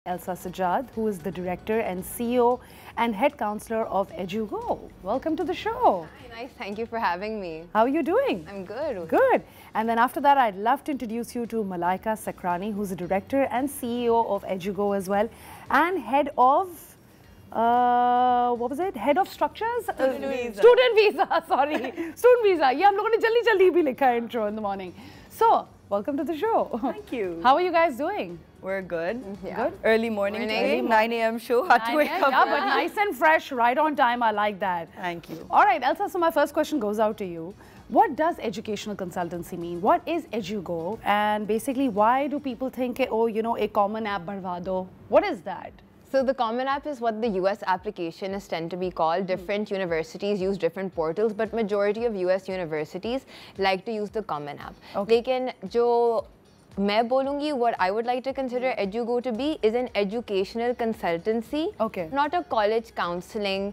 Elsa Sajjad, who is the director and CEO and head counselor of EduGo. Welcome to the show. Hi, nice. Thank you for having me. How are you doing? I'm good. Good. And then after that, I'd love to introduce you to Malaika Sakrani, who's the director and CEO of EduGo as well, and head of what was it? Head of structures? Student visa. Sorry. Student visa. Yeah, हम लोगों ने जल्दी भी लिखा intro in the morning. So, welcome to the show. Thank you. How are you guys doing? We're good. Yeah. Good. Early morning today, 9 a.m. show. Had to wake up. Yeah, but nice and fresh, right on time. I like that. Thank you. All right, Elsa, so my first question goes out to you. What does educational consultancy mean? What is EduGo? And basically, why do people think, oh, you know, a common app badhva do? What is that? So the Common App is what the US applications tend to be called. Different universities use different portals, but majority of US universities like to use the Common App. Okay. लेकिन जो मैं बोलूँगी, what I would like to consider EduGo to be is an educational consultancy, Okay. not a college counseling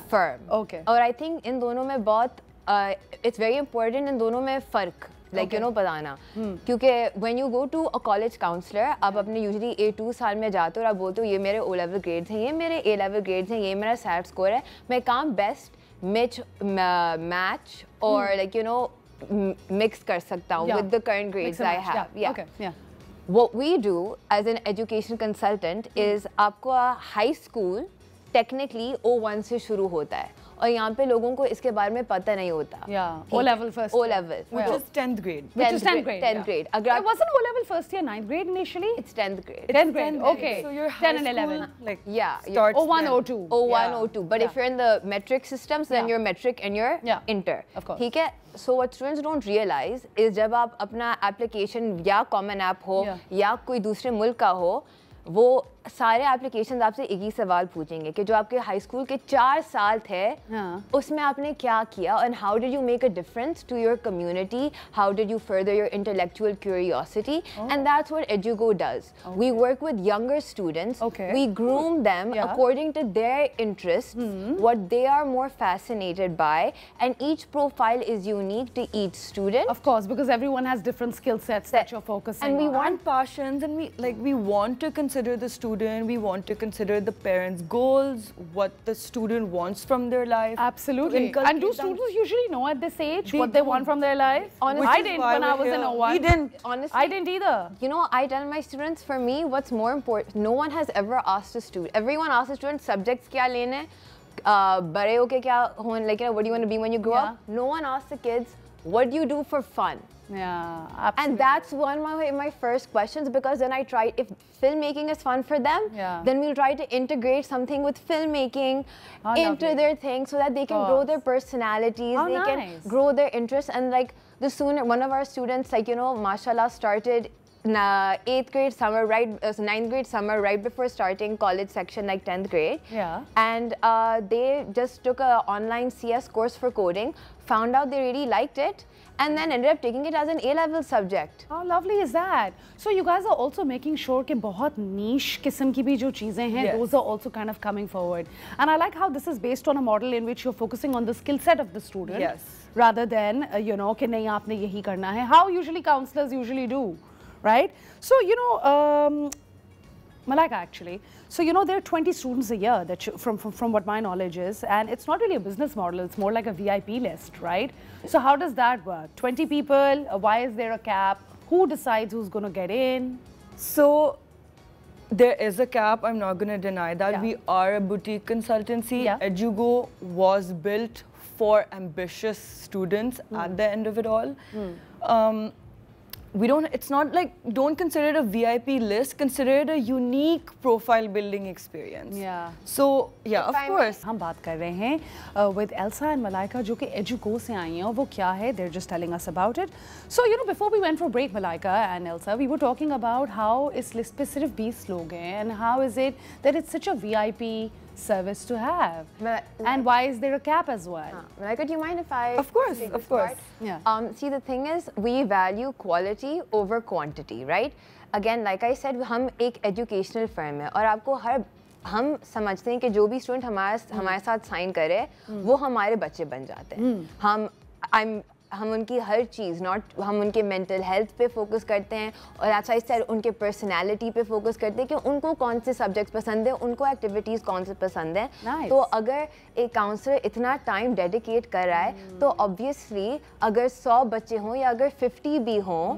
firm. Okay. और I think इन दोनों में बहुत it's very important इन दोनों में फ़र्क like you know बताना क्योंकि when you go to a college counselor आप अपने usually A2 साल में जाते हो और आप बोलते हो ये मेरे O level grades हैं, ये मेरे A level grades हैं, ये मेरा SAT score है, मैं काम best match or like you know mix कर सकता हूँ with the current grades I have. Yeah. Okay. Yeah. What we do as an education consultant is आपको high school technically O1 से शुरू होता है और यहाँ पे लोगों को इसके बारे में पता नहीं होता. Yeah. O level first. O level. Which is 10th grade. Which is 10th grade. 10th grade. It wasn't O level first year, 9th grade initially? It's 10th grade. 10th grade. Okay. So your 10 and high 11. school, like Yeah. starts O1, then. O2. O1, Yeah. O2. But Yeah. if you're in the metric systems, then Yeah. you're metric and you're Yeah. inter. Of course. ठीक है? So what students don't realize is जब आप अपना application या common app हो या कोई दूसरे मुल्क का हो, वो सारे एप्लीकेशंस आपसे एक ही सवाल पूछेंगे कि जो आपके हाई स्कूल के 4 साल थे उसमें आपने क्या किया and how did you make a difference to your community, how did you further your intellectual curiosity and that's what EduGo does. We work with younger students. We groom them according to their interests, what they are more fascinated by, and each profile is unique to each student. Of course, because everyone has different skill sets that you're focusing on. And we want passions, and we want to consider the student. We want to consider the parents' goals, what the student wants from their life. Absolutely. And do students usually know at this age what they want from their life? Honestly, I didn't when I was in O1. We didn't. Honestly, I didn't either. You know, I tell my students, for me, what's more important, no one has ever asked a student, everyone asks a student, subjects kya lene, bade hoke kya hone, like, you know, what do you want to be when you grow up? No one asks the kids, what do you do for fun? Yeah, absolutely. And that's one of my first questions, because then I try, if filmmaking is fun for them, then we'll try to integrate something with filmmaking into their thing so that they can grow their personalities, they can grow their interests. And like the sooner, one of our students, like, you know, mashallah, started 8th grade summer, right, 9th grade summer, right before starting college section, like 10th grade. Yeah. And they just took an online CS course for coding, found out they really liked it, and then ended up taking it as an A-level subject. How lovely is that? So you guys are also making sure कि बहुत niche किस्म की भी जो चीजें हैं, those are also kind of coming forward. And I like how this is based on a model in which you're focusing on the skill set of the student, rather than you know कि नहीं आपने यही करना है. How usually counselors usually do, right? So you know. Malaika, actually. So, you know, there are 20 students a year that from what my knowledge is, and it's not really a business model, it's more like a VIP list, right? So how does that work? 20 people, why is there a cap? Who decides who's going to get in? So there is a cap, I'm not going to deny that. We are a boutique consultancy. EduGo was built for ambitious students at the end of it all. We don't, it's not like, don't consider it a VIP list, consider it a unique profile building experience. So, yeah, of course. हम बात कर रहे हैं with Elsa and Malaika जो कि EduGo से आई हैं और वो क्या है, they're just telling us about it. So, you know, before we went for break, Malaika and Elsa, we were talking about how इस list पे सिर्फ 20 लोग हैं and how is it that it's such a VIP service to have, and why is there a cap as well? Malaika, do you mind if I? Of course, of course. Yeah. See, the thing is, we value quality over quantity, right? Again, like I said, हम एक educational firm है और आपको हर हम समझते हैं कि जो भी स्टूडेंट हमारे साथ साइन करे वो हमारे बच्चे बन जाते हैं. हम उनकी हर चीज़ हम उनके मेंटल हेल्थ पे फोकस करते हैं और एज आई सेड उनके पर्सनालिटी पे फोकस करते हैं कि उनको कौन से सब्जेक्ट्स पसंद है, उनको एक्टिविटीज़ कौन से पसंद हैं। तो अगर एक काउंसलर इतना टाइम डेडिकेट कर रहा है तो ऑब्वियसली अगर 100 बच्चे हों या अगर 50 भी हों,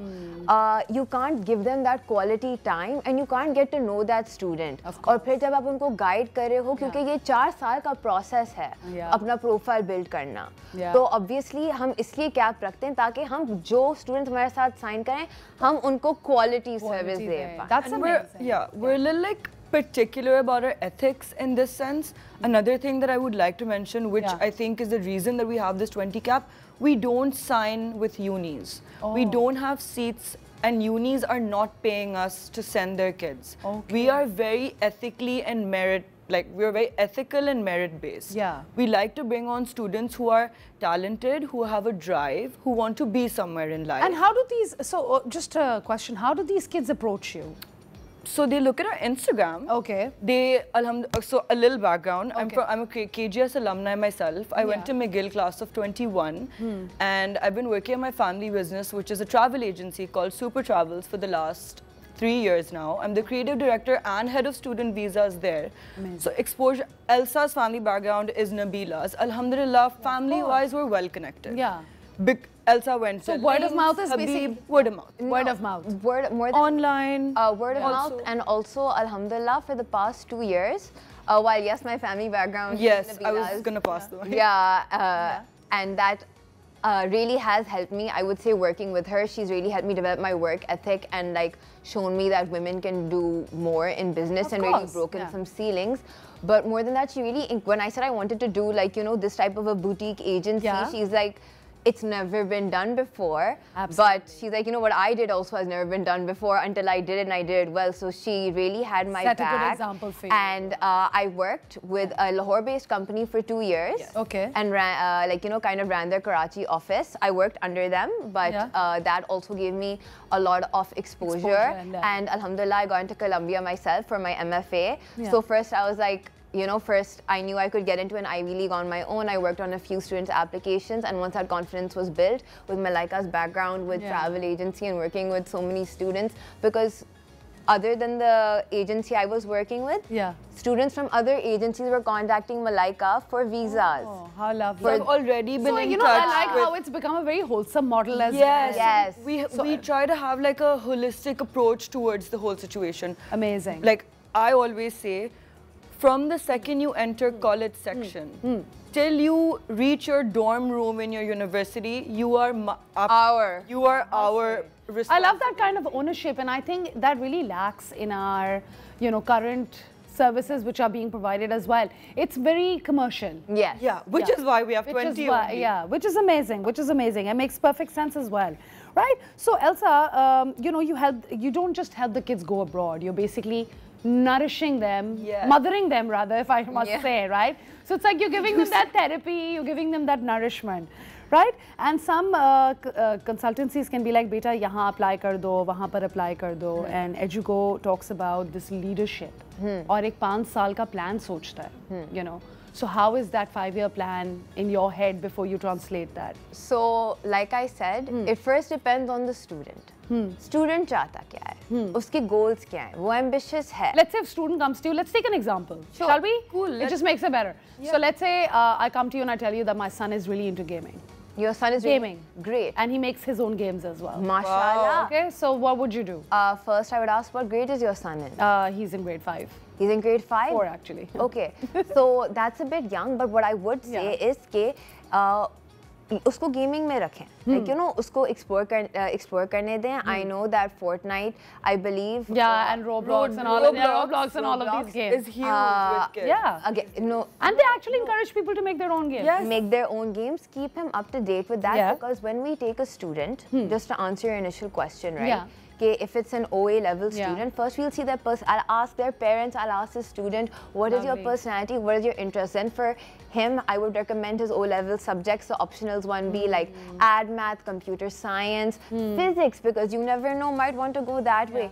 you can't give them that quality time and you can't get to know that student. और फिर जब आप उनको गाइड कर रहे हो, क्योंकि ये 4 साल का प्रोसेस है अपना प्रोफाइल बिल्ड करना, तो ऑब्वियसली हम इसलिए कैप रखते हैं ताकि हम जो स्टूडेंट्स हमारे साथ साइन करें हम उनको क्वालिटी सर्विस दे पाएं। We're a little like particular about our ethics in this sense. Another thing that I would like to mention, which I think is the reason that we have this 20 cap, we don't sign with unis. We don't have seats and unis are not paying us to send their kids. We are very ethically and we're very ethical and merit-based. We like to bring on students who are talented, who have a drive, who want to be somewhere in life. And how do these, just a question, how do these kids approach you? So they look at our Instagram. Okay. So a little background. Okay. I'm a KGS alumni myself. I went to McGill class of 21, and I've been working at my family business, which is a travel agency called Super Travels, for the last 3 years now. I'm the creative director and head of student visas there. Amazing. So exposure, Elsa's family background is Nabila's. Alhamdulillah, family-wise, we're well connected. Elsa went to word of mouth is basically word of mouth. Word of mouth. More than online. Word of mouth, and also Alhamdulillah for the past 2 years. While yes, my family background. Yes, I was gonna pass the way. And that really has helped me. I would say working with her, she's really helped me develop my work ethic and like shown me that women can do more in business and really broken some ceilings. But more than that, she really, when I said I wanted to do like, you know, this type of a boutique agency, she's like, it's never been done before. Absolutely. But she's like, you know, what I did also has never been done before until I did it and I did it well. So she really had my back. Set a good example for you. And I worked with a Lahore-based company for 2 years. Okay. And ran, like, you know, kind of ran their Karachi office. I worked under them, but that also gave me a lot of exposure. And Alhamdulillah, I got into Columbia myself for my MFA. So first I was like, you know, first I knew I could get into an Ivy League on my own. I worked on a few students' applications, and once that confidence was built with Malaika's background with travel agency and working with so many students, because other than the agency I was working with, students from other agencies were contacting Malaika for visas. Oh, how lovely. I've already been in touch. I like how it's become a very wholesome model as well. Yes. We try to have like a holistic approach towards the whole situation. Amazing. Like I always say, from the second you enter college section, till you reach your dorm room in your university, you are our responsibility. I love that kind of ownership, and I think that really lacks in our, you know, current services which are being provided as well. It's very commercial. Which is why we have 20 which is amazing, It makes perfect sense as well. Right? So Elsa, you know, you don't just help the kids go abroad, you're basically nourishing them, mothering them rather, if I must say, right? So it's like you're giving them that therapy, you're giving them that nourishment, right? And some consultancies can be like, beta, yahan apply kar do, wahan par apply kar do, and Edugo talks about this leadership. Aur ek 5 saal ka plan sochta hai, you know. So how is that 5-year plan in your head before you translate that? So, like I said, it first depends on the student. Student चाहता क्या है, उसके goals क्या हैं, वो ambitious है. Let's say if student comes to you, let's take an example. Shall we? Cool. It just makes it better. So let's say I come to you and I tell you that my son is really into gaming. Your son is gaming. Great. And he makes his own games as well. MashaAllah. Okay, so what would you do? First, I would ask what grade is your son in? He's in grade 5. He's in grade 5? 4 actually. Okay, so that's a bit young, but what I would say is कि उसको gaming में रखें, like you know, उसको explore करने दें. I know that Fortnite, I believe, and Roblox and all of these games is huge with kids. Again, no, and they actually encourage people to make their own games. Make their own games. Keep him up to date with that, because when we take a student, just to answer your initial question, right? If it's an OA level student, first we'll see their person. I'll ask their parents, I'll ask the student, what is your personality, what is your interest? And for him, I would recommend his O-level subjects. So optionals one be like add math, computer science, physics, because you never know, might want to go that way.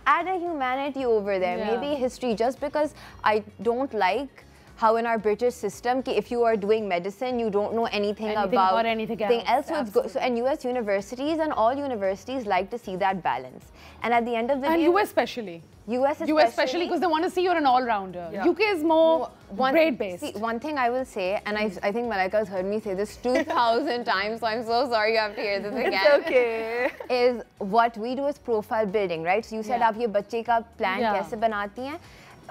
Add a humanity over there, maybe history, just because I don't like how in our British system, if you are doing medicine, you don't know anything about anything else. So it's good. So, and US universities and all universities like to see that balance. And at the end of the day, US especially. US especially because they want to see you're an all-rounder. Yeah. UK is more grade-based. See, one thing I will say, and I think Malaika's heard me say this 2,000 times, so I'm so sorry you have to hear this again. It's okay. Is what we do is profile building, right? So you said आप ये बच्चे का plan कैसे बनाती हैं?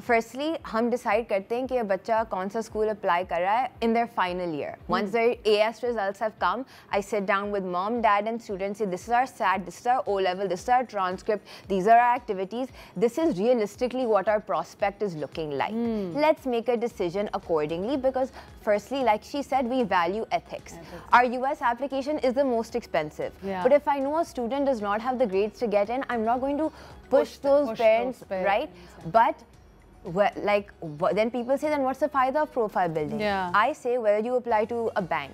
Firstly, हम decide करते हैं कि ये बच्चा कौन सा school apply कर रहा है in their final year. Once their AS results have come, I sit down with mom, dad and students, say this is our SAT, this is our O-level, this is our transcript, these are our activities. This is realistically what our prospect is looking like. Let's make a decision accordingly because firstly, like she said, we value ethics. Our US application is the most expensive. But if I know a student does not have the grades to get in, I'm not going to push those parents, right? But then people say, then what's the faida of profile building? I say whether you apply to a bank,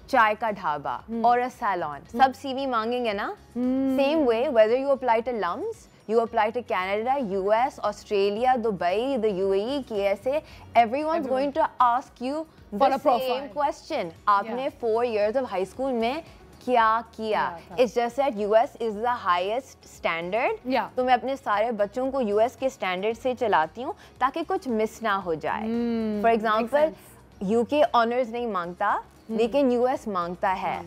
chai ka dhaba or a salon, sab CV mangenge na? Same way, whether you apply to LUMS, you apply to Canada, US, Australia, Dubai, the UAE, KSA, everyone's going to ask you the same question. Aapne 4 years of high school mein क्या किया? It's just that US is the highest standard. तो मैं अपने सारे बच्चों को US के standard से चलाती हूँ ताकि कुछ miss ना हो जाए. For example, UK honors नहीं मांगता, लेकिन US मांगता है.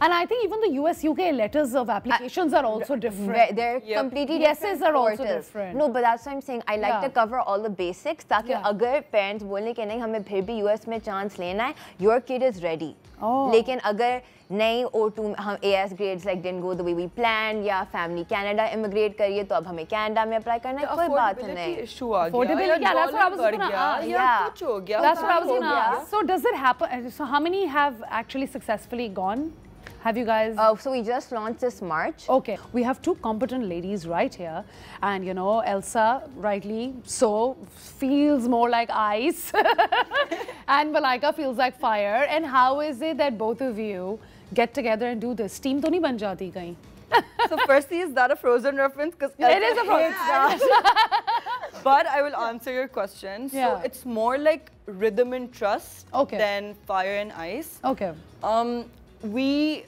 And I think even the US-UK letters of applications are also different. They're completely different. Yeses are also different. No, but that's what I'm saying. I like to cover all the basics ताकि अगर parents बोले कि नहीं हमें फिर भी US में chance लेना है, your kid is ready. लेकिन अगर नहीं O2 हम AS grades like didn't go the way we planned या family Canada immigrate करिए तो अब हमें Canada में apply करना है कोई बात नहीं. Affordability, that's what I was going to ask. That's what I was going to ask. So does it happen? So how many have actually successfully gone? Have you guys? So we just launched this March. Okay, we have two competent ladies right here, and you know Elsa, rightly so, feels more like ice, and Malaika feels like fire. And how is it that both of you get together and do this? Team to nahi ban jati kahin? So firstly, is that a Frozen reference? Because it is a Frozen. But I will answer your question. So it's more like rhythm and trust than fire and ice. Okay. We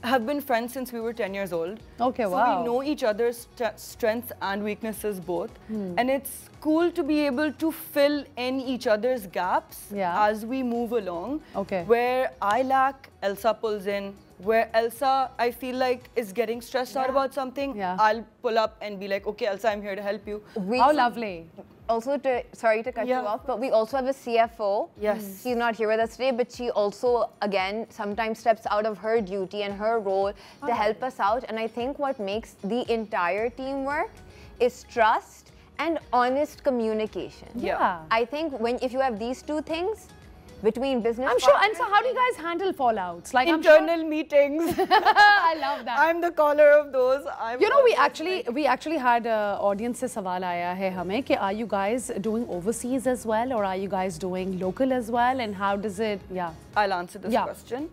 have been friends since we were 10 years old. Okay, so we know each other's strengths and weaknesses both. And it's cool to be able to fill in each other's gaps as we move along. Okay. Where I lack, Elsa pulls in. Where Elsa, I feel like, is getting stressed out about something, I'll pull up and be like, okay, Elsa, I'm here to help you. How lovely. Also, sorry to cut you off, but we also have a CFO. Yes. She's not here with us today, but she also, again, sometimes steps out of her duty and her role to help us out. And I think what makes the entire team work is trust and honest communication. I think if you have these two things, between business I'm sure. And so how do you guys handle fallouts? Like internal meetings. I love that. I'm the caller of those. You know, we actually had audience se sawal aaya hai hame ki are you guys doing overseas as well or are you guys doing local as well and how does it I'll answer this question.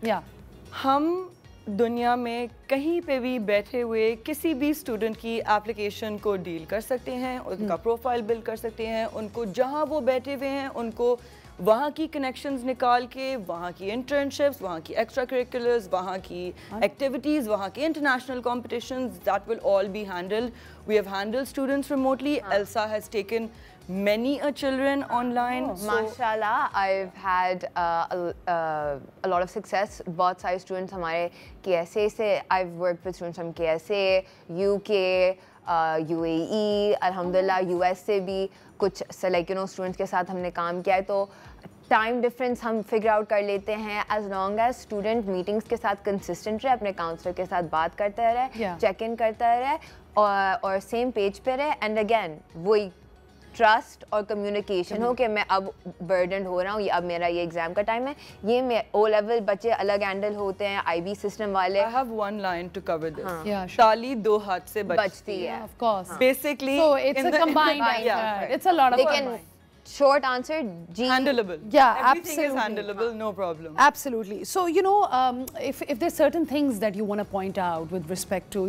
हम दुनिया में कहीं पे भी बैठे हुए किसी भी स्टूडेंट की एप्लीकेशन को डील कर सकते हैं, उनका प्रोफाइल बिल्ड कर सकते हैं, उनको जहां वो बैठे हुए हैं उनको वहाँ की कनेक्शंस निकाल के वहाँ की इंटर्नशिप्स, वहाँ की एक्स्ट्रा करिकुलर्स, वहाँ की एक्टिविटीज़, वहाँ की international competitions, that will all be handled. We have handled students remotely. Elsa has taken many children online. Mashallah, I've had a lot of success. बहुत सारे students हमारे KSA से, I've worked with students from KSA, UK, UAE, alhamdulillah US से भी कुछ like you know students के साथ हमने काम किया है तो टाइम डिफरेंस हम फिगर आउट कर लेते हैं as long as student meetings के साथ कंसिस्टेंट रहे, अपने काउंसलर के साथ बात करते रहे, चेक इन करता रहे और सेम पेज पे रहे. एंड अगेन वही ट्रस्ट और कम्युनिकेशन हो कि मैं अब बर्डन हो रहा हूँ, अब मेरा ये एग्जाम का टाइम है, ये मैं ओ लेवल बच्चे अलग हैंडल होते हैं, IB सिस्टम वाले. I have one line to cover this. ताली दो हाथ से बजती है. Of course. Basically, so it's a combined effort. It's a lot of fun. Short answer, handleable. Yeah, everything is handleable, no problem. Absolutely. So you know, if there's certain things that you want to point out with respect to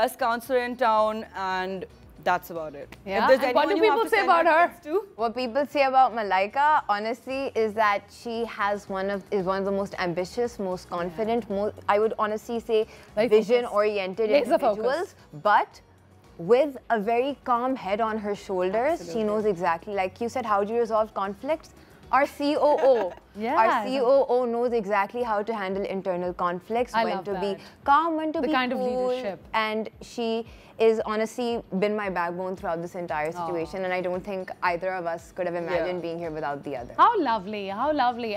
best counselor in town, and that's about it. Yeah. And what do people say about her? What people say about Malaika, honestly, is that she has one of the most ambitious, most confident, I would honestly say vision-oriented individuals, but with a very calm head on her shoulders. Absolutely. She knows exactly, like you said, how do you resolve conflicts? Our COO, our COO knows exactly how to handle internal conflicts, when to be calm, when to be kind cool, of leadership. And she is honestly been my backbone throughout this entire situation, and I don't think either of us could have imagined being here without the other. How lovely, how lovely.